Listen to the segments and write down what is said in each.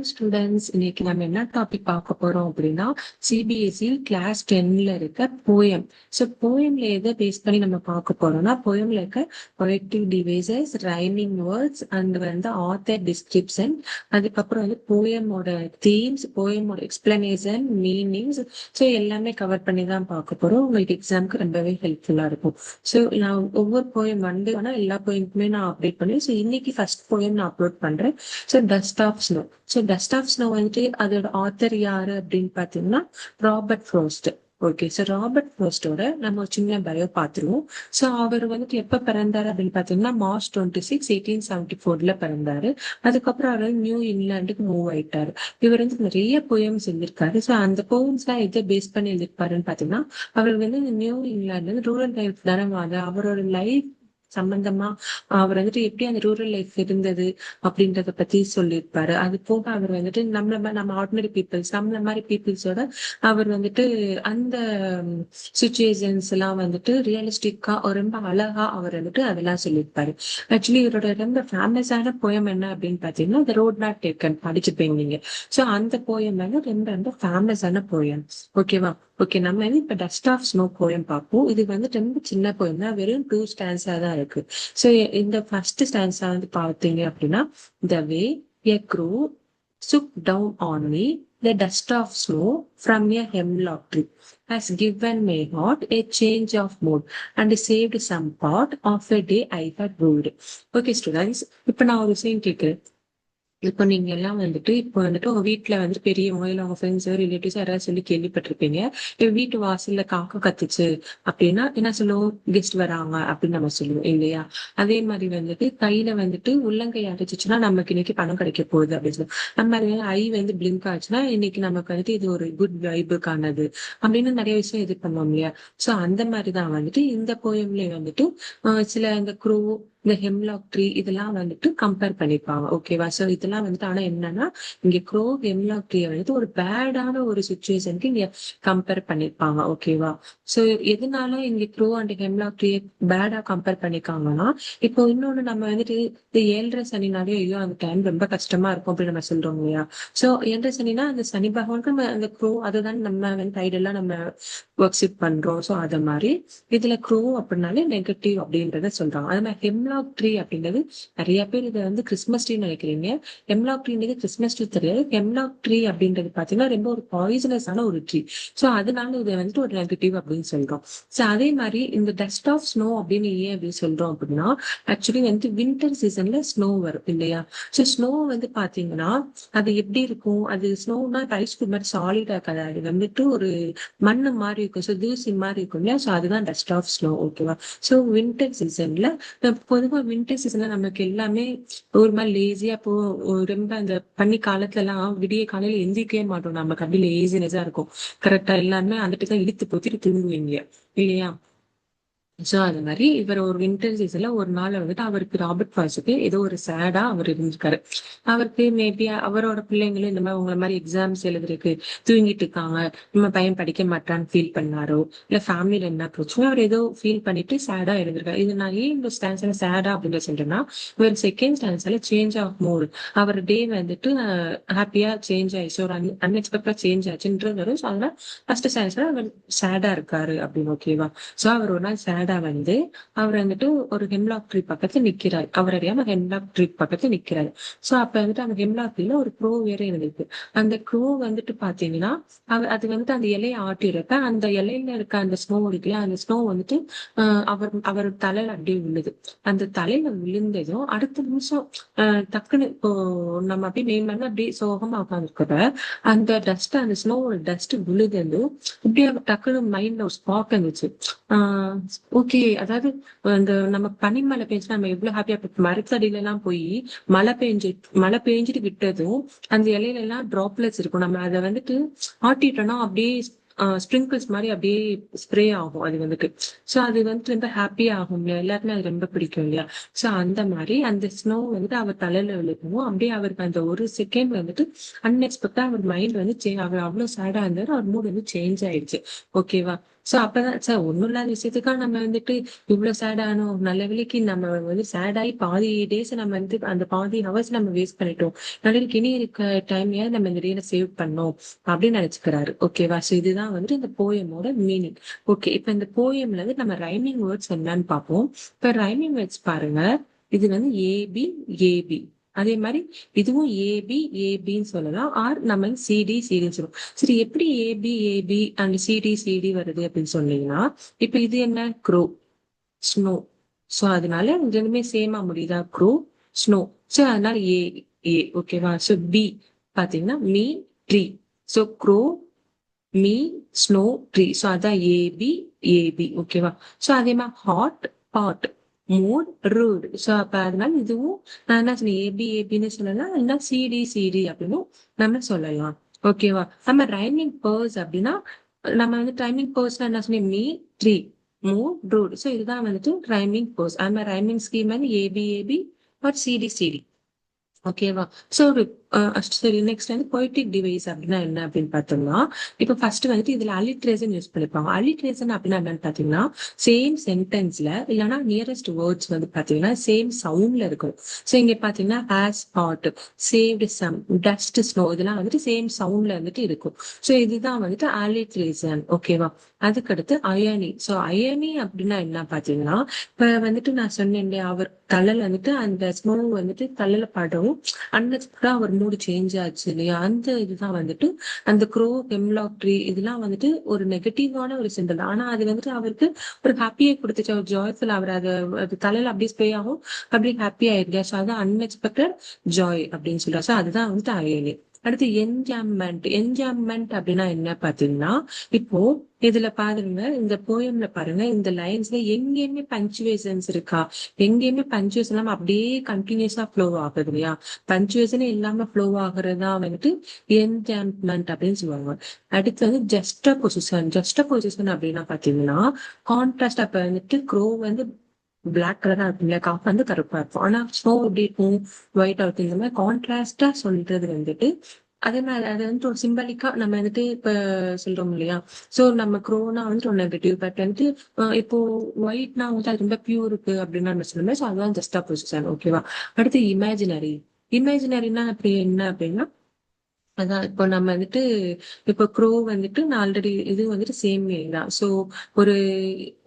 Students, இன்னைக்கு நம்ம என்ன டாபிக் பார்க்க போறோம் அப்படின்னா சிபிஎஸ்இ கிளாஸ் 10ல இருக்க போயம். ஸோ போயம்ல எதை பேஸ் பண்ணி நம்ம பார்க்க போறோம்னா, போயம்ல இருக்க poetic devices, rhyming words and author description, அதுக்கப்புறம் போயமோட தீம்ஸ், போயமோட எக்ஸ்பிளனேஷன், மீனிங்ஸ். ஸோ எல்லாமே கவர் பண்ணி தான் பார்க்க போறோம். உங்களுக்கு எக்ஸாமுக்கு ரொம்பவே ஹெல்ப்ஃபுல்லா இருக்கும். ஸோ நான் ஒவ்வொரு போயம் ஆனா எல்லா போயமுக்குமே நான் அப்டேட் பண்ணேன். ஸோ இன்னைக்கு ஃபர்ஸ்ட் போயம் நான் அப்லோட் பண்றேன். So dust of snow. So dust of snow அதோட ஆத்தர் யாரு அப்படின்னு பாத்தீங்கன்னா Robert Frost. Okay, so Robert ஃப்ரோஸ்டோட நம்ம ஒரு சின்ன பயோ பார்த்துருவோம். ஸோ அவர் எப்ப பிறந்தாரு அப்படின்னு பாத்தீங்கன்னா March 26, 1874 பிறந்தாரு. அதுக்கப்புறம் அவர் நியூ இங்கிலாந்துக்கு மூவ் ஆயிட்டாரு. இவர் நிறைய போயம்ஸ் எழுதியிருக்காரு. ஸோ அந்த போயம்ஸ் எல்லாம் எதை பேஸ் பண்ணி எழுதிருப்பாருன்னு பாத்தீங்கன்னா, அவர் நியூ இங்கிலாந்து ரூரல் லைஃப் தானே, அவரோட லைஃப் சம்பந்தமா அவர் எப்படி அந்த ரூரல் லைஃப் இருந்தது அப்படின்றத பத்தி சொல்லியிருப்பாரு. அது போக அவர் நம்ம ஆர்டினரி பீப்புள்ஸ், நம்மள மாதிரி பீப்புள்ஸோட அவர் அந்த சுச்சுவேஷன்ஸ் எல்லாம் ரியலிஸ்டிக்கா ரொம்ப அழகா அவர் அதெல்லாம் சொல்லியிருப்பாரு. ஆக்சுவலி இவரோட ரொம்ப ஃபேமஸான போயம் என்ன அப்படின்னு பாத்தீங்கன்னா, த ரோட் நாட் டேக்கன் படிச்சுப்பீங்க நீங்க. சோ அந்த போயம் ரொம்ப ரொம்ப ஃபேமஸான போயம். ஓகேவா? ஓகே, நம்ம இப்ப டஸ்ட் ஆஃப் ஸ்னோ போயம் பார்ப்போம். இது ரொம்ப சின்ன போயம் தான், வெறும் 2 ஸ்டான்ஸா தான் இருக்கு. சோ இந்த ஃபர்ஸ்ட் ஸ்டான்ஸா பாத்தீங்க அப்படின்னா, த வே எ crew took down on me the dust of snow from a hemlock tree has given my heart a change of mood and saved some part of a day I had ruled. Okay students, இப்ப நான் ஒரு விஷயம் கேட்கிறேன். இப்போ நீங்க எல்லாம் இப்போ உங்க வீட்டுல பெரியவங்க இல்ல உங்க ஃப்ரெண்ட்ஸ் ரிலேட்டிவ்ஸ் யாராவது சொல்லி கேள்விப்பட்டிருப்பீங்க, இப்ப வீட்டு வாசல்ல காக்கா கத்துச்சு அப்படின்னா என்ன சொல்லுவோம்? கெஸ்ட் வராங்க அப்படின்னு நம்ம சொல்லுவோம் இல்லையா? அதே மாதிரி கையில உள்ளங்கை அடைச்சிச்சுன்னா நமக்கு இன்னைக்கு பணம் கிடைக்க போகுது அப்படின்னு சொல்லுவோம். நம்ம ஐ பிளிங்க் ஆச்சுன்னா இன்னைக்கு நமக்கு இது ஒரு குட் வைபுக்கானது அப்படின்னு நிறைய விஷயம் இது பண்ணுவோம் இல்லையா? சோ அந்த மாதிரிதான் இந்த போயம்ல சில இந்த க்ரூ, இந்த ஹெம்லாக் ட்ரீ இதெல்லாம் கம்பேர் பண்ணிருப்பாங்க. ஓகேவா? சோ இதெல்லாம் ஆனா என்னன்னா, இங்க க்ரோ ஹெம்லாக் ட்ரீ ஒரு பேடான ஒரு சுச்சுவேஷனுக்கு இங்க கம்பேர் பண்ணிருப்பாங்க. ஓகேவா? சோ எதனால இங்க க்ரோ அண்ட் ஹெம்லாக் ட்ரீ பேடா கம்பேர் பண்ணிருக்காங்கன்னா, இப்போ இன்னொன்னு நம்ம இந்த 7:30 சனினாலே ஐயோ அந்த டைம் ரொம்ப கஷ்டமா இருக்கும் அப்படின்னு நம்ம சொல்றோம் இல்லையா? சோ 7:30 சனினா அந்த சனி பகவானுக்கு நம்ம அந்த க்ரோ அதுதான் நம்ம டைடெல்லாம் நம்ம ஒர்க் ஷிப் பண்றோம். சோ அத மாதிரி இதுல க்ரோ அப்படின்னாலே நெகட்டிவ் அப்படின்றத சொல்றாங்க. அது மாதிரி ஹெம்லாக் ட்ரீ அப்படின்றது நிறைய பேர் இதை கிறிஸ்மஸ் ட்ரீ நினைக்கிறீங்க. ஹெம்லாக் ட்ரீன்றது கிறிஸ்மஸ் ட்ரீ தெரியாது. ஹெம்லாக் ட்ரீ அப்படின்றது பாத்தீங்கன்னா ரொம்ப ஒரு பாய்சனஸான ஒரு ட்ரீ. சோ அதனால இதை ஒரு நெகட்டிவ் அப்படின்னு சொல்றோம். சோ அதே மாதிரி இந்த டஸ்ட் ஆஃப் ஸ்னோ அப்படின்னு ஏன் அப்படின்னு சொல்றோம் அப்படின்னா, ஆக்சுவலி வின்டர் சீசன்ல ஸ்னோ வரும் இல்லையா? சோ ஸ்னோ பாத்தீங்கன்னா அது எப்படி இருக்கும்? அது ஸ்னோனா ஐஸ் மாதிரி சாலிடா இருக்காது. அது ஒரு மண்ணு மாதிரி இருக்கும். ஸோ தூசி மாதிரி இருக்கும் இல்லையா? ஸோ அதுதான் டஸ்ட் ஆஃப் ஸ்னோ. ஓகேவா? ஸோ வின்டர் சீசன்ல பொதுவாக வின்டர் சீசன்ல நமக்கு எல்லாமே ஒரு மாதிரி லேசியா போ ரொம்ப அந்த பனி காலத்துல எல்லாம் விடிய காலையில எந்திரிக்கவே மாட்டோம். நமக்கு அப்படி லேசினஸா இருக்கும். கரெக்டா எல்லாமே வந்துட்டு தான் இழுத்து போத்திட்டு தூங்குவீங்க இல்லையா? சோ அது மாதிரி இவர் ஒரு வின்டர் சீசன்ல ஒரு நாள் அவருக்கு ராபர்ட் ஃப்ராஸ்டுக்கு ஏதோ ஒரு சேடா அவர் இருந்திருக்காரு. அவருக்கு மேபி அவரோட பிள்ளைங்களும் இந்த மாதிரி உங்களை மாதிரி எக்ஸாம்ஸ் எழுதுறதுக்கு தூங்கிட்டு இருக்காங்க, நம்ம பையன் படிக்க மாட்டான்னு ஃபீல் பண்ணாரோ, இல்ல ஃபேமிலியில என்ன பிரச்சனை அவர் ஏதோ ஃபீல் பண்ணிட்டு சேடா எழுதிருக்காரு. இது நான் ஏன் இந்த ஸ்டான்ஸ்ல சேடா அப்படின்னு சொல்றேன்னா, ஒரு செகண்ட் ஸ்டான்ஸ்ல சேஞ்ச் ஆஃப் மூட், அவர் டே ஹாப்பியா சேஞ்ச் ஆயிடுச்சு, ஒரு அன்எக்ஸ்பெக்டா சேஞ்ச் ஆச்சுன்றது வரும். ஸோ அதனால ஃபர்ஸ்ட் ஸ்டான்ஸ்ல அவர் சேடா இருக்காரு அப்படின்னு. ஓகேவா? சோ அவர் ஒரு நாள் சேடா அவர் ஒரு ஹெம்லாக் ட்ரீ பக்கத்துல நிக்கிறாரு. அவர் அறியாம ஹெம்லாக் ட்ரீ பக்கத்துல நிக்கிறாரு. சோ அப்ப அந்த ஹெம்லாக் ட்ரீல ஒரு க்ரோ வேற இருந்திருக்கு. அந்த க்ரோ பாத்தீங்கன்னா அது அந்த இலையை ஆட்டிறப்ப அந்த இலையில இருக்க அந்த ஸ்னோ இருக்குல்ல, அந்த ஸ்னோ அவர் தலையில அப்படியே விழுது. அந்த தலையில விழுந்ததும் அடுத்த நிமிஷம் டக்குன்னு இப்போ நம்ம அப்படியே நேம் அப்படியே சோகமா உட்காந்துருக்கிற அந்த டஸ்ட், அந்த ஸ்னோவோட டஸ்ட் விழுது அப்படியே டக்குன்னு மைண்ட்ல ஒரு ஸ்பாட் இருந்துச்சு. ஓகே, அதாவது அந்த நம்ம பனிமழை பெஞ்சு நம்ம எவ்வளவு ஹாப்பியா மரத்தடியில எல்லாம் போய் மழை பெஞ்சிட்டு விட்டதும் அந்த இலையில எல்லாம் டிராப்லெட்ஸ் இருக்கும். நம்ம அதை ஆட்டிட்டோம்னா அப்படியே ஸ்ப்ரிங்கிள்ஸ் மாதிரி அப்படியே ஸ்ப்ரே ஆகும். அது சோ அது ரொம்ப ஹாப்பியா ஆகும் இல்லையா? எல்லாருமே அது ரொம்ப பிடிக்கும் இல்லையா? சோ அந்த மாதிரி அந்த ஸ்னோ அவர் தலையில விழுக்கும். அப்படியே அவருக்கு அந்த ஒரு செகண்ட் அன்எக்ஸ்பெக்டா அவர் மைண்ட் அவர் அவ்வளவு சேடா இருந்தாரு. அவர் மூட் சேஞ்ச் ஆயிடுச்சு. ஓகேவா? சோ அப்பதான் சார் ஒண்ணும் இல்லாத விஷயத்துக்கா நம்ம வந்துட்டு இவ்வளவு சேட் ஆனோம், நல்ல வேளைக்கு நம்ம வந்து சேட் ஆகி பாதி டேஸ் நம்ம வந்து அந்த பாதி ஹவர்ஸ் நம்ம வேஸ்ட் பண்ணிட்டோம், நாளைக்கு இனி இருக்க டைமையாவது நம்ம இந்த டேல சேவ் பண்ணோம் அப்படின்னு நினைச்சுக்கிறாரு. ஓகேவா? சோ இதுதான் வந்துட்டு இந்த போயமோட மீனிங். ஓகே, இப்ப இந்த போயம்ல இருந்து நம்ம ரைமிங் வேர்ட்ஸ் என்னன்னு பார்ப்போம். இப்ப ரைமிங் வேர்ட்ஸ் பாருங்க. இது வந்து ஏபி ஏபி, அதே மாதிரி இதுவும் ஏபி ஏபின்னு சொல்லலாம், ஆர் நம்ம சிடி சிடின்னு சொல்லுவோம். சரி, எப்படி AB AB and CD CD வருது அப்படின்னு சொன்னீங்கன்னா, இப்ப இது என்ன? Grow, snow. சோ அதனால ரெண்டுமே சேமா முடியுதா? Grow, snow. சோ அதனால ஏ ஏ. ஓகேவா? சோ பி பாத்தீங்கன்னா me, tree. So grow, me, snow, tree. So அதான் ஏபி ஏபி. ஓகேவா? ஸோ அதே மாதிரி ஹாட், பாட், மூட், ரூட். ஸோ அப்ப அதனால இதுவும் நான் என்ன சொன்னேன், ஏபி ஏபின்னு சொல்லலாம், இல்லைன்னா சிடி சிடி அப்படின்னு நம்ம சொல்லலாம். ஓகேவா? நம்ம ரைமிங் பேர்ஸ் அப்படின்னா நம்ம வந்து டைமிங் பேர்ஸ்னா என்ன சொன்னேன், me, tree, mood, root. So இதுதான் வந்துட்டு ரைமிங் பேர்ஸ். அது மாதிரி ரைமிங் ஸ்கீம் வந்து AB AB or CD CD. ஓகேவா? சோ ஒரு சரி, நெக்ஸ்ட் வந்து பொய்டிக் டிவைஸ் அப்படின்னா என்ன அப்படின்னு பார்த்தோம்னா, இப்ப ஃபர்ஸ்ட் வந்துட்டு இதுல அலிட்ரேஷன் யூஸ் பண்ணிருப்பாங்க. அலிட்ரேஷன் அப்படின்னா என்னன்னு பாத்தீங்கன்னா, சேம் சென்டென்ஸ்ல இல்லைன்னா நியரஸ்ட் வேர்ட்ஸ் வந்து பாத்தீங்கன்னா சேம் சவுண்ட்ல இருக்கும். சோ இங்க பாத்தீங்கன்னா has hot, saved some, dust, snow, இதெல்லாம் வந்துட்டு சேம் சவுண்ட்ல வந்துட்டு இருக்கும். சோ இதுதான் வந்துட்டு அலிட்ரேஷன். ஓகேவா? அதுக்கடுத்து அயனி. சோ அயனி அப்படின்னா என்ன பாத்தீங்கன்னா, இப்ப வந்துட்டு நான் சொன்னேன் இல்லையா, அவர் தலையில வந்துட்டு அந்த ஸ்னோ வந்துட்டு தலையில படவும் அன்எக்ஸ்பெக்டா அவர் மூடு சேஞ்ச் ஆச்சு இல்லையா, அந்த இதுதான் வந்துட்டு அந்த க்ரோ, ஹெம்லாக் ட்ரீ இதெல்லாம் வந்துட்டு ஒரு நெகட்டிவான ஒரு சிம்பிள். ஆனா அது வந்துட்டு அவருக்கு ஒரு ஹாப்பியை கொடுத்துச்சு, ஒரு ஜாய்ஃபுல். அவர் அதை அது தலையில அப்படியே ஸ்ப்ரே ஆகும், அப்படியே ஹாப்பி ஆயிருக்கா. ஸோ அது அன்எக்ஸ்பெக்டட் ஜாய் அப்படின்னு சொல்றாரு. ஸோ அதுதான் வந்துட்டு அயலி. அடுத்து என்ஜாய்மெண்ட். என்ஜாய்மெண்ட் அப்படின்னா என்ன பாத்தீங்கன்னா, இப்போ இதுல பாருங்க, இந்த போயம்ல பாருங்க, இந்த லைன்ஸ்ல எங்கேயுமே பஞ்சுவேஷன்ஸ் இருக்கா? எங்கேயுமே பஞ்சுவேஷன் இல்லாம அப்படியே கண்டினியூஸா ஃப்ளோ ஆகுது இல்லையா? பஞ்சுவேஷனே இல்லாம ஃப்ளோ ஆகுறதா வந்துட்டு என்ஜாய்மெண்ட் அப்படின்னு சொல்லுவாங்க. அடுத்து வந்து ஜஸ்ட பொசிஷன். ஜஸ்ட பொசிஷன் அப்படின்னா பாத்தீங்கன்னா கான்ட்ராஸ்ட். அப்ப வந்துட்டு க்ரோ வந்து பிளாக் கலரா இருக்கும் இல்லையா, காஃப் வந்து கருப்பா இருக்கும். ஆனா ஸ்னோ எப்படி இருக்கும்? White out. இந்த மாதிரி கான்ட்ராஸ்டா சொல்றது வந்துட்டு அதே மாதிரி அது வந்து ஒரு சிம்பாலிக்கா நம்ம வந்துட்டு இப்ப சொல்றோம் இல்லையா. சோ நம்ம க்ரோனா வந்துட்டு ஒரு நெகட்டிவ், பட் வந்துட்டு இப்போ ஒயிட்னா வந்து அது ரொம்ப பியூருக்கு அப்படின்னு நம்ம சொல்லுவோம். ஸோ அதுதான் ஜஸ்ட் ஆப்போசிஷன். ஓகேவா? அடுத்து இமேஜினரி. இமேஜினரினா அப்படி என்ன அப்படின்னா, அதான் இப்போ நம்ம வந்துட்டு இப்போ க்ரோ வந்துட்டு நான் ஆல்ரெடி இது வந்துட்டு சேம் வே தான். ஸோ ஒரு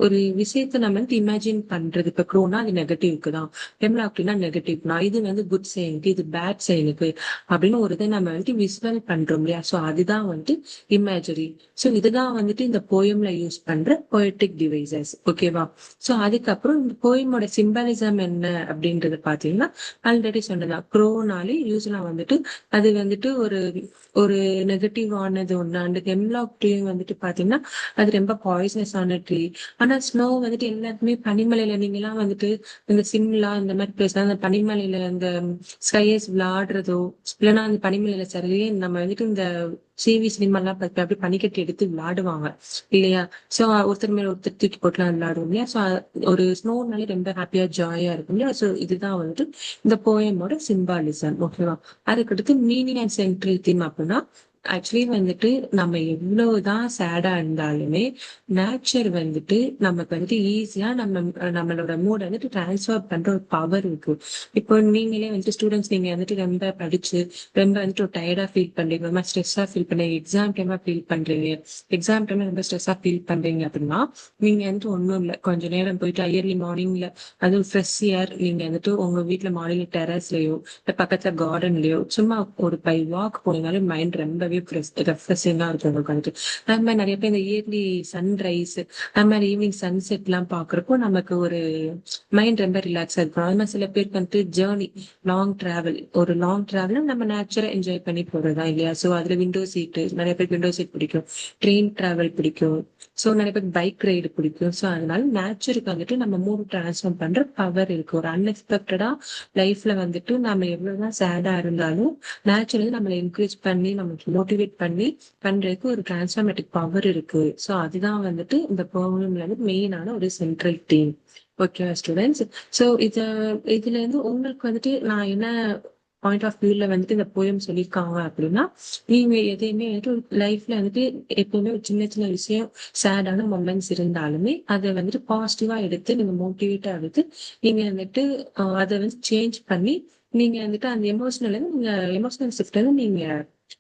ஒரு விஷயத்த நம்ம வந்து இமேஜின் பண்றது. இப்போ க்ரோனா அது நெகட்டிவ்க்கு தான், ஹெம்லாக்னா நெகட்டிவ்னா, இது வந்து குட் சைனுக்கு, இது பேட் சைனுக்கு அப்படின்னு ஒரு இதை நம்ம வந்துட்டு விசுவல் பண்றோம் இல்லையா. ஸோ அதுதான் வந்துட்டு இமேஜரி. ஸோ இதுதான் வந்துட்டு இந்த போயம்ல யூஸ் பண்ற பொயட்டிக் டிவைசஸ். ஓகேவா? ஸோ அதுக்கப்புறம் இந்த போயமோட சிம்பாலிசம் என்ன அப்படின்றது பாத்தீங்கன்னா, ஆல்ரெடி சொன்னதான், க்ரோனாலே யூஸ்வலா வந்துட்டு அது வந்துட்டு ஒரு ஒரு நெகட்டிவ் ஆனது ஒண்ணு. அண்ட் ஹெம்லாக் ட்ரீ வந்துட்டு பாத்தீங்கன்னா அது ரொம்ப பாய்சனஸ் ஆன ட்ரீ. ஆனா ஸ்னோ வந்துட்டு எல்லாருக்குமே பனிமலையில நீங்க எல்லாம் வந்துட்டு இந்த சிம்லா இந்த மாதிரி பிளேஸ் அந்த பனிமலையில அந்த ஸ்கைஸ் விளையாடுறதோ, இல்லைன்னா அந்த பனிமலையில சரியே நம்ம வந்துட்டு இந்த சிவி சினிமா எல்லாம் பார்த்து அப்படி பனிக்கட்டி எடுத்து விளையாடுவாங்க இல்லையா. சோ ஒருத்தர் மேல ஒருத்தர் தூக்கி போட்டுலாம் விளையாடுவோம் இல்லையா. சோ ஒரு ஸ்னோனாலே ரொம்ப ஹாப்பியா ஜாயா இருக்கும் இல்லையா. சோ இதுதான் வந்துட்டு இந்த போயமோட சிம்பாலிசம். ஓகேவா? அதுக்கடுத்து மீனிங் அண்ட் சென்ட்ரல் தீம் அப்படின்னா, ஆக்சுவலி வந்துட்டு நம்ம எவ்வளவுதான் சேடா இருந்தாலுமே நேச்சர் வந்துட்டு நமக்கு வந்துட்டு ஈஸியா நம்மளோட மூட வந்துட்டு டிரான்ஸ்ஃபர் பண்ற ஒரு பவர் இருக்கு. இப்போ நீங்களே வந்துட்டு ஸ்டூடெண்ட்ஸ், நீங்க வந்துட்டு ரொம்ப படிச்சு ரொம்ப வந்துட்டு டயர்டா ஃபீல் பண்றீங்க, ரொம்ப ஸ்ட்ரெஸ்ஸா ஃபீல் பண்றீங்க, எக்ஸாம் டைமா ஃபீல் பண்றீங்க, எக்ஸாம் டைம்ல ரொம்ப ஸ்ட்ரெஸ்ஸா ஃபீல் பண்றீங்க அப்படின்னா, நீங்க வந்துட்டு ஒண்ணும் இல்லை, கொஞ்ச நேரம் போயிட்டு இயர்லி மார்னிங்ல, அதுவும் ஃப்ரெஷ் ஏர், நீங்க வந்துட்டு உங்க வீட்டுல மாடியில டெரஸ்லயோ பக்கத்துல கார்டன்லயோ சும்மா ஒரு பை வாக் போனீங்கனாலே மைண்ட் ரொம்பவே ரெஃப்ரெஷிங்கா இருக்கும் உங்களுக்கு வந்துட்டு. அது மாதிரி நிறைய பேர் இந்த இயர்லி சன்ரைஸ், அது மாதிரி ஈவினிங் சன்செட் எல்லாம் பாக்குறப்போ நமக்கு ஒரு மைண்ட் ரொம்ப ரிலாக்ஸா இருக்கும். அது மாதிரி சில பேருக்கு வந்துட்டு ஜேர்னி, லாங் டிராவல், ஒரு லாங் டிராவல் நம்ம நேச்சரை என்ஜாய் பண்ணி போறதா இல்லையா. சோ அதுல விண்டோ சீட், நிறைய பேருக்கு விண்டோ சீட் பிடிக்கும், ட்ரெயின் டிராவல் பிடிக்கும், சோ நிறைய பேருக்கு பைக் ரைடு பிடிக்கும். சோ அதனால நேச்சருக்கு வந்துட்டு நம்ம மூட் டிரான்ஸ்ஃபார்ம் பண்ற பவர் இருக்கு. ஒரு அன்எக்ஸ்பெக்டடா லைஃப்ல வந்துட்டு நம்ம எவ்வளவுதான் சேடா இருந்தாலும் நேச்சுரலி நம்மளை என்கரேஜ் பண்ணி நமக்கு மோட்டிவேட் பண்ணி பண்றதுக்கு ஒரு டிரான்ஸ்ஃபார்மேட்டிக் பவர் இருக்கு. சோ அதுதான் வந்துட்டு இந்த ப்ரோக்ராம்ல வந்து மெயினான ஒரு central theme. Okay students. So இதுல இருந்து உங்களுக்கு வந்துட்டு நான் என்ன பாயிண்ட் ஆஃப் வியூல வந்துட்டு இந்த போயம் சொல்லியிருக்காங்க அப்படின்னா, நீங்க எதையுமே வந்துட்டு லைஃப்ல வந்துட்டு எப்பவுமே ஒரு சின்ன சின்ன விஷயம் சேடான மொமெண்ட்ஸ் இருந்தாலுமே அதை வந்துட்டு பாசிட்டிவா எடுத்து நீங்க மோட்டிவேட்டா எடுத்து நீங்க வந்துட்டு அதை வந்து சேஞ்ச் பண்ணி நீங்க வந்துட்டு அந்த எமோஷனல் ஷிஃப்ட் வந்து நீங்க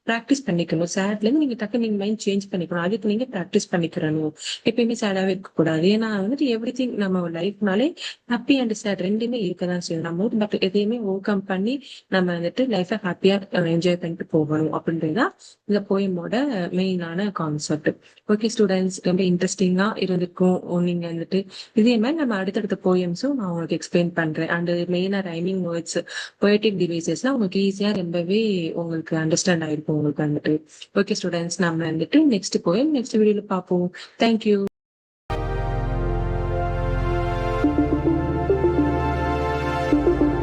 ப்ராக்டிஸ் பண்ணிக்கணும். சேட்ல இருந்து நீங்க டக்கு நீங்க மைண்ட் சேஞ்ச் பண்ணிக்கணும். அதுக்கு நீங்க ப்ராக்டிஸ் பண்ணிக்கிறணும். எப்பயுமே சேடாவே இருக்கக்கூடாது. ஏன்னா வந்துட்டு எவ்ரிதிங் நம்ம லைஃப்னாலே ஹாப்பி அண்ட் சேட் ரெண்டுமே இருக்கதான் செய்யும். நம்ம பட் எதையுமே ஓவர் கம் பண்ணி நம்ம வந்துட்டு லைஃபை ஹாப்பியா என்ஜாய் பண்ணிட்டு போகணும் அப்படின்றதுதான் இந்த போயமோட மெயினான கான்செப்ட். ஓகே ஸ்டூடெண்ட்ஸ், ரொம்ப இன்ட்ரெஸ்டிங்கா இருந்திருக்கும். நீங்க வந்துட்டு இதே மாதிரி நம்ம அடுத்தடுத்த போயம்ஸும் நான் உங்களுக்கு எக்ஸ்பிளைன் பண்றேன். அண்ட் மெயினா ரைமிங் வேர்ட்ஸ், பொயட்டிக் டிவைசஸ்லாம் உங்களுக்கு ஈஸியா ரொம்பவே உங்களுக்கு அண்டர்ஸ்டாண்ட் ஆயிருக்கும் உங்களுக்கு வந்துட்டு. ஓகே ஸ்டூடெண்ட்ஸ், நம்ம வந்துட்டு நெக்ஸ்ட் போயம் நெக்ஸ்ட் வீடியோல பார்ப்போம். தேங்க்யூ.